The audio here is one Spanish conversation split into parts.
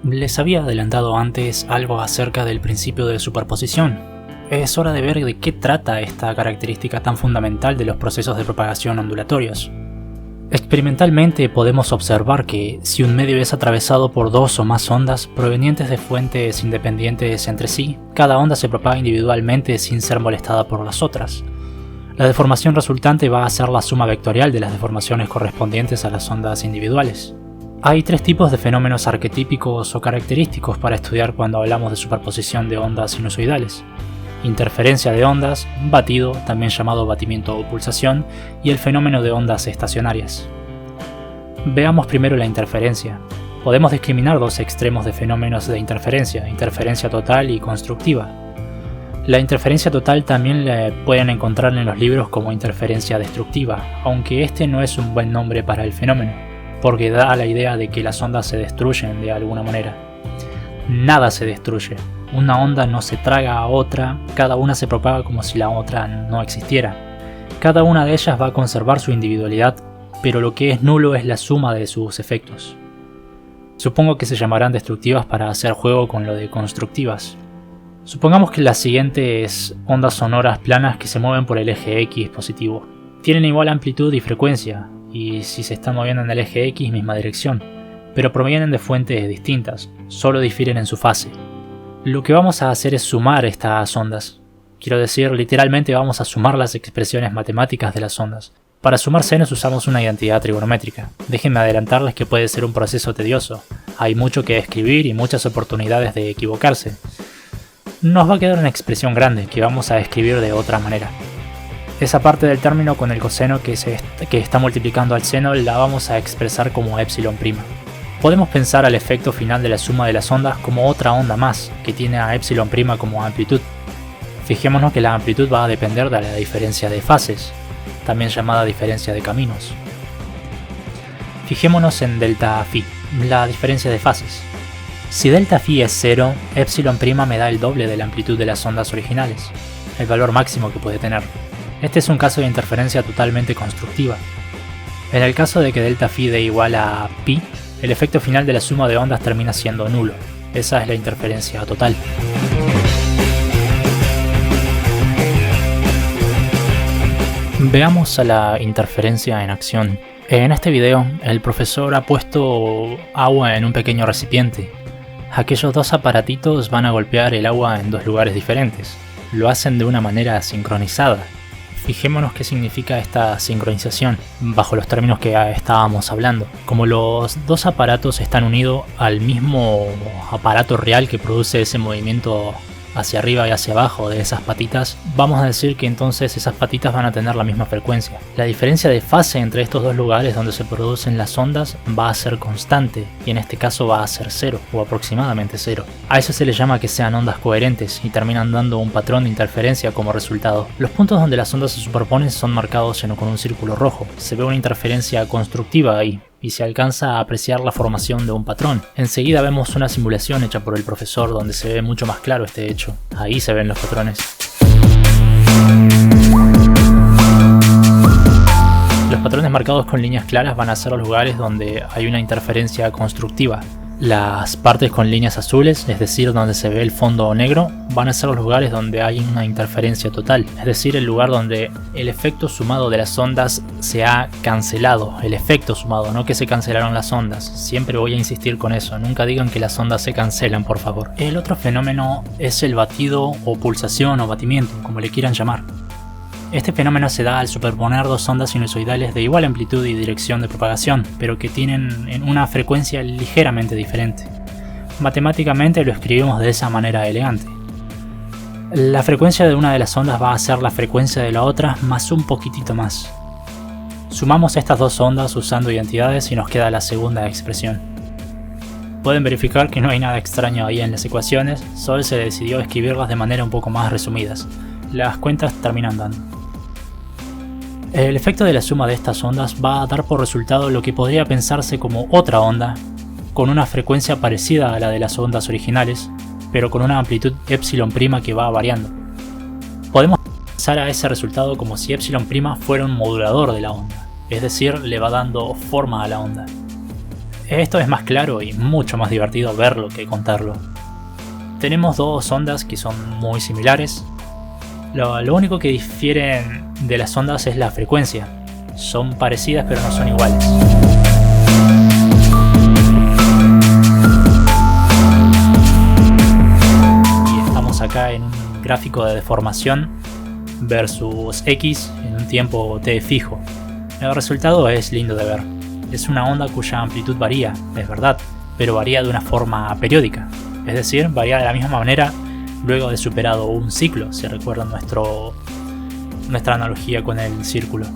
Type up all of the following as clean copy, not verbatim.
Les había adelantado antes algo acerca del principio de superposición. Es hora de ver de qué trata esta característica tan fundamental de los procesos de propagación ondulatorios. Experimentalmente podemos observar que si un medio es atravesado por dos o más ondas provenientes de fuentes independientes entre sí, cada onda se propaga individualmente sin ser molestada por las otras. La deformación resultante va a ser la suma vectorial de las deformaciones correspondientes a las ondas individuales. Hay tres tipos de fenómenos arquetípicos o característicos para estudiar cuando hablamos de superposición de ondas sinusoidales: interferencia de ondas, batido, también llamado batimiento o pulsación, y el fenómeno de ondas estacionarias. Veamos primero la interferencia. Podemos discriminar dos extremos de fenómenos de interferencia: interferencia total y constructiva. La interferencia total también la pueden encontrar en los libros como interferencia destructiva, aunque este no es un buen nombre para el fenómeno, porque da la idea de que las ondas se destruyen de alguna manera. Nada se destruye. Una onda no se traga a otra, cada una se propaga como si la otra no existiera. Cada una de ellas va a conservar su individualidad, pero lo que es nulo es la suma de sus efectos. Supongo que se llamarán destructivas para hacer juego con lo de constructivas. Supongamos que las siguientes ondas sonoras planas que se mueven por el eje X positivo tienen igual amplitud y frecuencia, y si se están moviendo en el eje X, misma dirección, pero provienen de fuentes distintas, solo difieren en su fase. Lo que vamos a hacer es sumar estas ondas. Quiero decir, literalmente vamos a sumar las expresiones matemáticas de las ondas. Para sumar senos usamos una identidad trigonométrica. Déjenme adelantarles que puede ser un proceso tedioso. Hay mucho que escribir y muchas oportunidades de equivocarse. Nos va a quedar una expresión grande que vamos a escribir de otra manera. Esa parte del término con el coseno que está multiplicando al seno la vamos a expresar como epsilon prima. Podemos pensar al efecto final de la suma de las ondas como otra onda más, que tiene a epsilon prima como amplitud. Fijémonos que la amplitud va a depender de la diferencia de fases, también llamada diferencia de caminos. Fijémonos en delta phi, la diferencia de fases. Si delta phi es 0, epsilon prima me da el doble de la amplitud de las ondas originales, el valor máximo que puede tener. Este es un caso de interferencia totalmente constructiva. En el caso de que delta phi dé igual a pi, el efecto final de la suma de ondas termina siendo nulo. Esa es la interferencia total. Veamos a la interferencia en acción. En este video, el profesor ha puesto agua en un pequeño recipiente. Aquellos dos aparatitos van a golpear el agua en dos lugares diferentes. Lo hacen de una manera sincronizada. Fijémonos qué significa esta sincronización, bajo los términos que estábamos hablando. Como los dos aparatos están unidos al mismo aparato real que produce ese movimiento hacia arriba y hacia abajo de esas patitas, vamos a decir que entonces esas patitas van a tener la misma frecuencia. La diferencia de fase entre estos dos lugares donde se producen las ondas va a ser constante, y en este caso va a ser 0 o aproximadamente 0. A eso se le llama que sean ondas coherentes y terminan dando un patrón de interferencia como resultado. Los puntos donde las ondas se superponen son marcados con un círculo rojo. Se ve una interferencia constructiva ahí, y se alcanza a apreciar la formación de un patrón. Enseguida vemos una simulación hecha por el profesor donde se ve mucho más claro este hecho. Ahí se ven los patrones. Los patrones marcados con líneas claras van a ser los lugares donde hay una interferencia constructiva. Las partes con líneas azules, es decir, donde se ve el fondo negro, van a ser los lugares donde hay una interferencia total, es decir, el lugar donde el efecto sumado de las ondas se ha cancelado. El efecto sumado, no que se cancelaron las ondas. Siempre voy a insistir con eso, nunca digan que las ondas se cancelan, por favor. El otro fenómeno es el batido o pulsación o batimiento, como le quieran llamar. Este fenómeno se da al superponer dos ondas sinusoidales de igual amplitud y dirección de propagación, pero que tienen una frecuencia ligeramente diferente. Matemáticamente lo escribimos de esa manera elegante. La frecuencia de una de las ondas va a ser la frecuencia de la otra más un poquitito más. Sumamos estas dos ondas usando identidades y nos queda la segunda expresión. Pueden verificar que no hay nada extraño ahí en las ecuaciones, solo se decidió escribirlas de manera un poco más resumidas. Las cuentas terminan dando. El efecto de la suma de estas ondas va a dar por resultado lo que podría pensarse como otra onda, con una frecuencia parecida a la de las ondas originales, pero con una amplitud epsilon prima que va variando. Podemos pensar a ese resultado como si epsilon prima fuera un modulador de la onda, es decir, le va dando forma a la onda. Esto es más claro y mucho más divertido verlo que contarlo. Tenemos dos ondas que son muy similares. Lo único que difieren de las ondas es la frecuencia. Son parecidas pero no son iguales. Y estamos acá en un gráfico de deformación versus X en un tiempo t fijo. El resultado es lindo de ver. Es una onda cuya amplitud varía, es verdad, pero varía de una forma periódica. Es decir, varía de la misma manera luego de superado un ciclo, si recuerdan nuestra analogía con el círculo.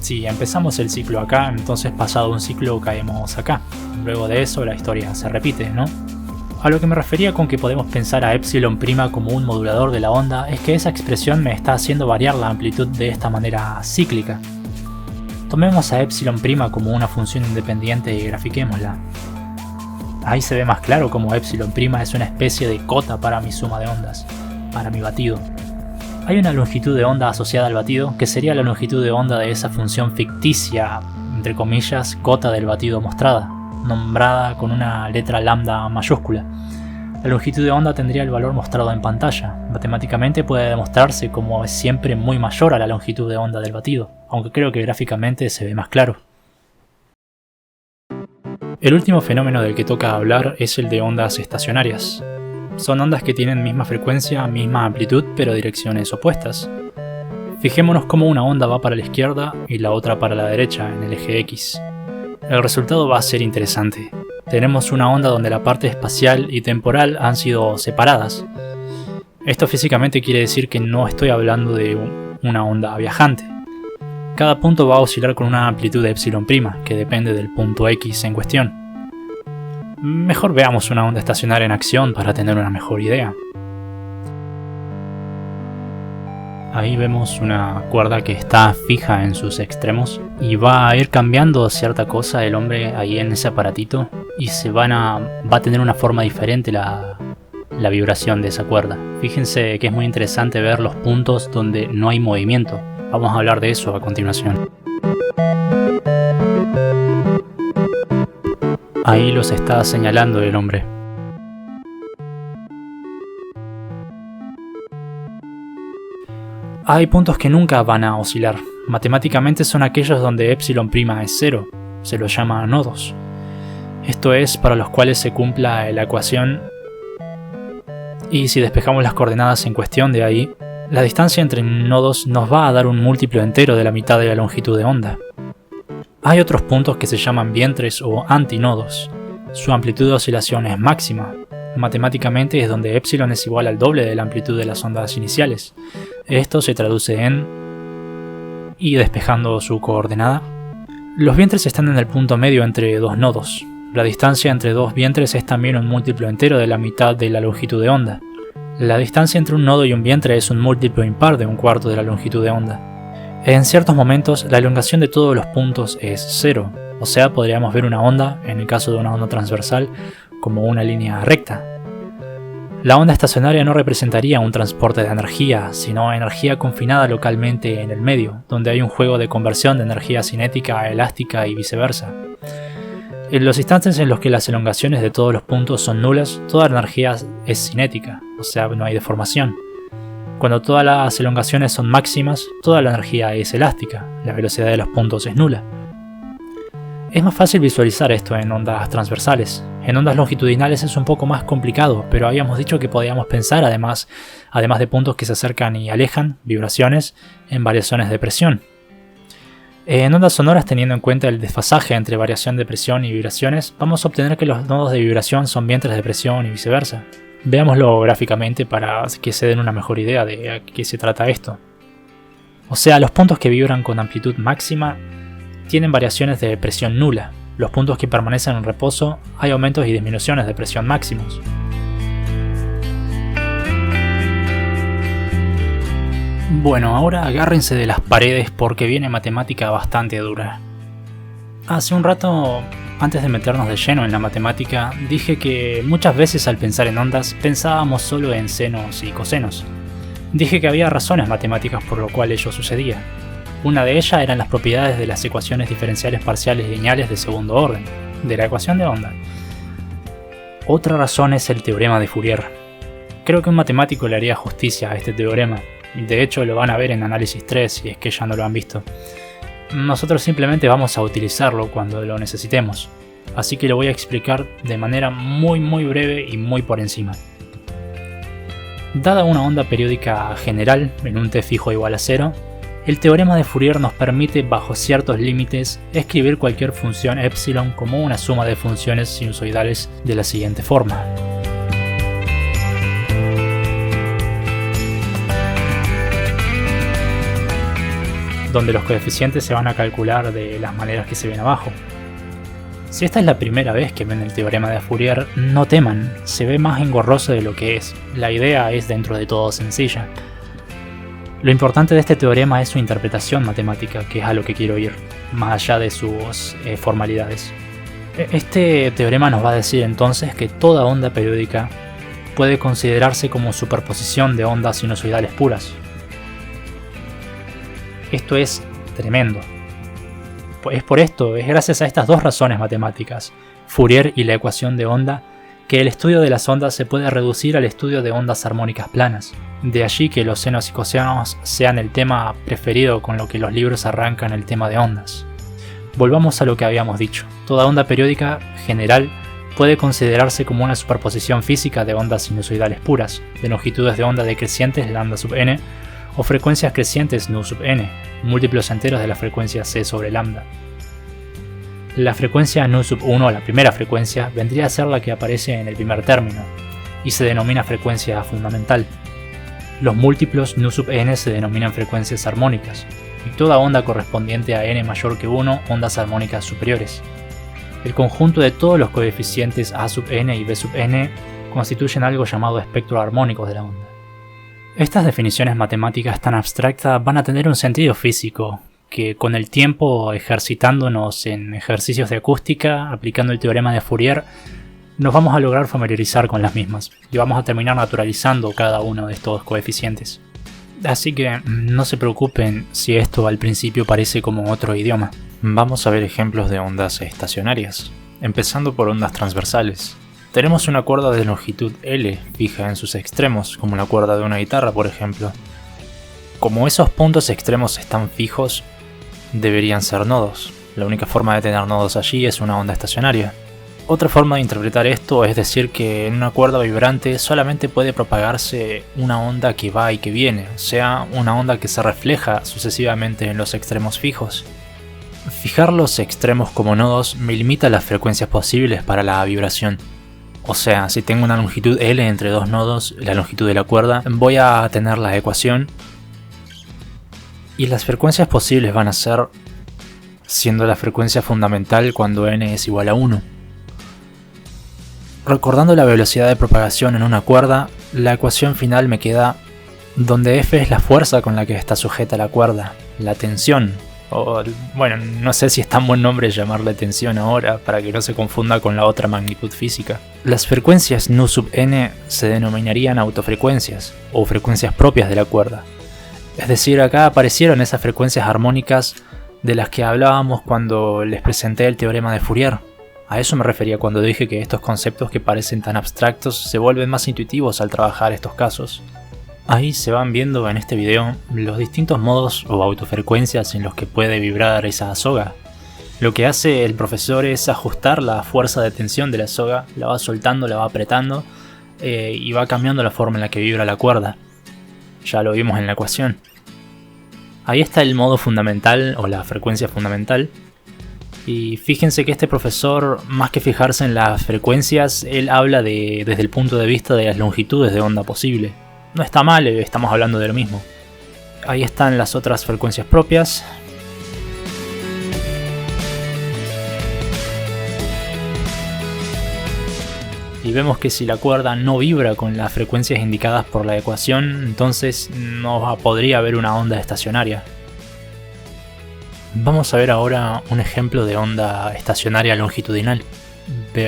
Si empezamos el ciclo acá, entonces pasado un ciclo caemos acá. Luego de eso la historia se repite, ¿no? A lo que me refería con que podemos pensar a epsilon' como un modulador de la onda es que esa expresión me está haciendo variar la amplitud de esta manera cíclica. Tomemos a epsilon' como una función independiente y grafiquémosla. Ahí se ve más claro como epsilon' es una especie de cota para mi suma de ondas, para mi batido. Hay una longitud de onda asociada al batido, que sería la longitud de onda de esa función ficticia, entre comillas, cota del batido mostrada, nombrada con una letra lambda mayúscula. La longitud de onda tendría el valor mostrado en pantalla. Matemáticamente puede demostrarse como es siempre muy mayor a la longitud de onda del batido, aunque creo que gráficamente se ve más claro. El último fenómeno del que toca hablar es el de ondas estacionarias. Son ondas que tienen misma frecuencia, misma amplitud, pero direcciones opuestas. Fijémonos cómo una onda va para la izquierda y la otra para la derecha en el eje X. El resultado va a ser interesante. Tenemos una onda donde la parte espacial y temporal han sido separadas. Esto físicamente quiere decir que no estoy hablando de una onda viajante. Cada punto va a oscilar con una amplitud de epsilon', que depende del punto X en cuestión. Mejor veamos una onda estacionaria en acción para tener una mejor idea. Ahí vemos una cuerda que está fija en sus extremos y va a ir cambiando cierta cosa el hombre ahí en ese aparatito y va a tener una forma diferente la vibración de esa cuerda. Fíjense que es muy interesante ver los puntos donde no hay movimiento. Vamos a hablar de eso a continuación. Ahí los está señalando el hombre. Hay puntos que nunca van a oscilar. Matemáticamente son aquellos donde epsilon' es 0. Se los llama nodos. Esto es para los cuales se cumpla la ecuación. Y si despejamos las coordenadas en cuestión de ahí, la distancia entre nodos nos va a dar un múltiplo entero de la mitad de la longitud de onda. Hay otros puntos que se llaman vientres o antinodos. Su amplitud de oscilación es máxima. Matemáticamente es donde epsilon es igual al doble de la amplitud de las ondas iniciales. Esto se traduce en... y despejando su coordenada. Los vientres están en el punto medio entre dos nodos. La distancia entre dos vientres es también un múltiplo entero de la mitad de la longitud de onda. La distancia entre un nodo y un vientre es un múltiplo impar de un cuarto de la longitud de onda. En ciertos momentos, la elongación de todos los puntos es 0, o sea, podríamos ver una onda, en el caso de una onda transversal, como una línea recta. La onda estacionaria no representaría un transporte de energía, sino energía confinada localmente en el medio, donde hay un juego de conversión de energía cinética a elástica y viceversa. En los instantes en los que las elongaciones de todos los puntos son nulas, toda la energía es cinética, o sea, no hay deformación. Cuando todas las elongaciones son máximas, toda la energía es elástica, la velocidad de los puntos es nula. Es más fácil visualizar esto en ondas transversales. En ondas longitudinales es un poco más complicado, pero habíamos dicho que podíamos pensar además de puntos que se acercan y alejan, vibraciones, en variaciones de presión. En ondas sonoras, teniendo en cuenta el desfasaje entre variación de presión y vibraciones, vamos a obtener que los nodos de vibración son vientres de presión y viceversa. Veámoslo gráficamente para que se den una mejor idea de a qué se trata esto. O sea, los puntos que vibran con amplitud máxima tienen variaciones de presión nula. Los puntos que permanecen en reposo hay aumentos y disminuciones de presión máximos. Bueno, ahora agárrense de las paredes porque viene matemática bastante dura. Hace un rato, antes de meternos de lleno en la matemática, dije que muchas veces al pensar en ondas pensábamos solo en senos y cosenos. Dije que había razones matemáticas por lo cual ello sucedía. Una de ellas eran las propiedades de las ecuaciones diferenciales parciales lineales de segundo orden. de la ecuación de onda. Otra razón es el teorema de Fourier. Creo que un matemático le haría justicia a este teorema. De hecho, lo van a ver en análisis 3 si es que ya no lo han visto. Nosotros simplemente vamos a utilizarlo cuando lo necesitemos, así que lo voy a explicar de manera muy breve y muy por encima. Dada una onda periódica general en un t fijo igual a 0, el teorema de Fourier nos permite, bajo ciertos límites, escribir cualquier función epsilon como una suma de funciones sinusoidales de la siguiente forma. Donde los coeficientes se van a calcular de las maneras que se ven abajo. Si esta es la primera vez que ven el teorema de Fourier, no teman, se ve más engorroso de lo que es. La idea es dentro de todo sencilla. Lo importante de este teorema es su interpretación matemática, que es a lo que quiero ir, más allá de sus formalidades. Este teorema nos va a decir entonces que toda onda periódica puede considerarse como superposición de ondas sinusoidales puras. Esto es tremendo. Es gracias a estas dos razones matemáticas, Fourier y la ecuación de onda, que el estudio de las ondas se puede reducir al estudio de ondas armónicas planas. De allí que los senos y cosenos sean el tema preferido con lo que los libros arrancan el tema de ondas. Volvamos a lo que habíamos dicho. Toda onda periódica general puede considerarse como una superposición física de ondas sinusoidales puras, de longitudes de onda decrecientes lambda sub n, o frecuencias crecientes nu sub n, múltiplos enteros de la frecuencia c sobre lambda. La frecuencia nu sub 1, la primera frecuencia, vendría a ser la que aparece en el primer término, y se denomina frecuencia fundamental. Los múltiplos nu sub n se denominan frecuencias armónicas, y toda onda correspondiente a n mayor que 1, ondas armónicas superiores. El conjunto de todos los coeficientes a sub n y b sub n constituyen algo llamado espectro armónico de la onda. Estas definiciones matemáticas tan abstractas van a tener un sentido físico, que con el tiempo, ejercitándonos en ejercicios de acústica, aplicando el teorema de Fourier, nos vamos a lograr familiarizar con las mismas, y vamos a terminar naturalizando cada uno de estos coeficientes. Así que no se preocupen si esto al principio parece como otro idioma. Vamos a ver ejemplos de ondas estacionarias, empezando por ondas transversales. Tenemos una cuerda de longitud L fija en sus extremos, como la cuerda de una guitarra, por ejemplo. Como esos puntos extremos están fijos, deberían ser nodos. La única forma de tener nodos allí es una onda estacionaria. Otra forma de interpretar esto es decir que en una cuerda vibrante solamente puede propagarse una onda que va y que viene, o sea, una onda que se refleja sucesivamente en los extremos fijos. Fijar los extremos como nodos me limita las frecuencias posibles para la vibración. O sea, si tengo una longitud L entre dos nodos, la longitud de la cuerda, voy a tener la ecuación y las frecuencias posibles van a ser siendo la frecuencia fundamental cuando n es igual a 1. Recordando la velocidad de propagación en una cuerda, la ecuación final me queda donde F es la fuerza con la que está sujeta la cuerda, la tensión. O, bueno, no sé si es tan buen nombre llamarle tensión ahora para que no se confunda con la otra magnitud física. Las frecuencias nu sub n se denominarían autofrecuencias o frecuencias propias de la cuerda. Es decir, acá aparecieron esas frecuencias armónicas de las que hablábamos cuando les presenté el teorema de Fourier. A eso me refería cuando dije que estos conceptos que parecen tan abstractos se vuelven más intuitivos al trabajar estos casos. Ahí se van viendo en este video los distintos modos o autofrecuencias en los que puede vibrar esa soga. Lo que hace el profesor es ajustar la fuerza de tensión de la soga, la va soltando, la va apretando y va cambiando la forma en la que vibra la cuerda. Ya lo vimos en la ecuación. Ahí está el modo fundamental o la frecuencia fundamental. Y fíjense que este profesor, más que fijarse en las frecuencias, él habla desde el punto de vista de las longitudes de onda posible. No está mal, estamos hablando de lo mismo. Ahí están las otras frecuencias propias. Y vemos que si la cuerda no vibra con las frecuencias indicadas por la ecuación, entonces no podría haber una onda estacionaria. Vamos a ver ahora un ejemplo de onda estacionaria longitudinal.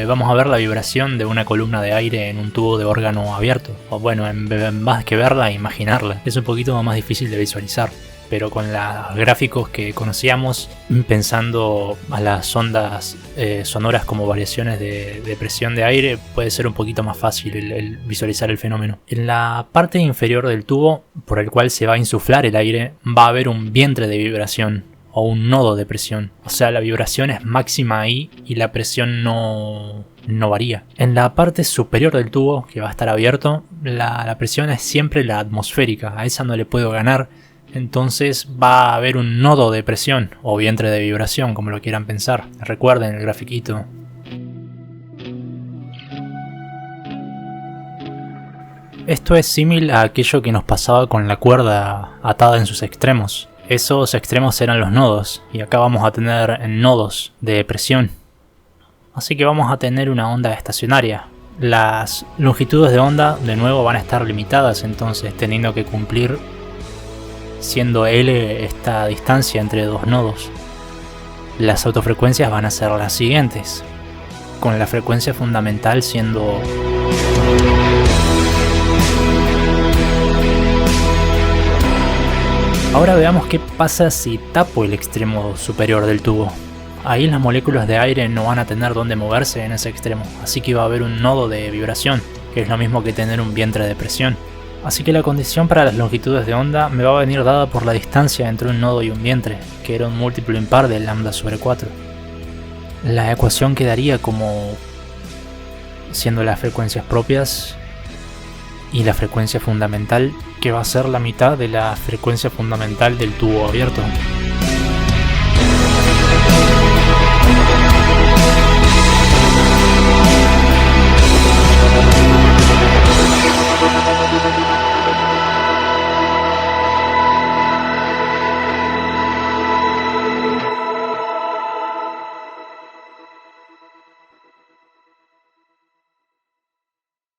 Vamos a ver la vibración de una columna de aire en un tubo de órgano abierto. O bueno, en más que verla, imaginarla. Es un poquito más difícil de visualizar. pero con los gráficos que conocíamos, pensando a las ondas sonoras como variaciones de presión de aire, puede ser un poquito más fácil el visualizar el fenómeno. En la parte inferior del tubo, por el cual se va a insuflar el aire, va a haber un vientre de vibración o un nodo de presión. O sea, la vibración es máxima ahí y la presión no varía. En la parte superior del tubo, que va a estar abierto, la presión es siempre la atmosférica. A esa no le puedo ganar. Entonces va a haber un nodo de presión o vientre de vibración, como lo quieran pensar. Recuerden el grafiquito. Esto es similar a aquello que nos pasaba con la cuerda atada en sus extremos. Esos extremos eran los nodos, y acá vamos a tener nodos de presión. Así que vamos a tener una onda estacionaria. Las longitudes de onda de nuevo van a estar limitadas, entonces teniendo que cumplir siendo L esta distancia entre dos nodos. Las autofrecuencias van a ser las siguientes, con la frecuencia fundamental siendo Ahora veamos qué pasa si tapo el extremo superior del tubo. Ahí las moléculas de aire no van a tener dónde moverse en ese extremo, así que va a haber un nodo de vibración, que es lo mismo que tener un vientre de presión. Así que la condición para las longitudes de onda me va a venir dada por la distancia entre un nodo y un vientre, que era un múltiplo impar de lambda sobre 4. La ecuación quedaría como siendo las frecuencias propias y la frecuencia fundamental, que va a ser la mitad de la frecuencia fundamental del tubo abierto.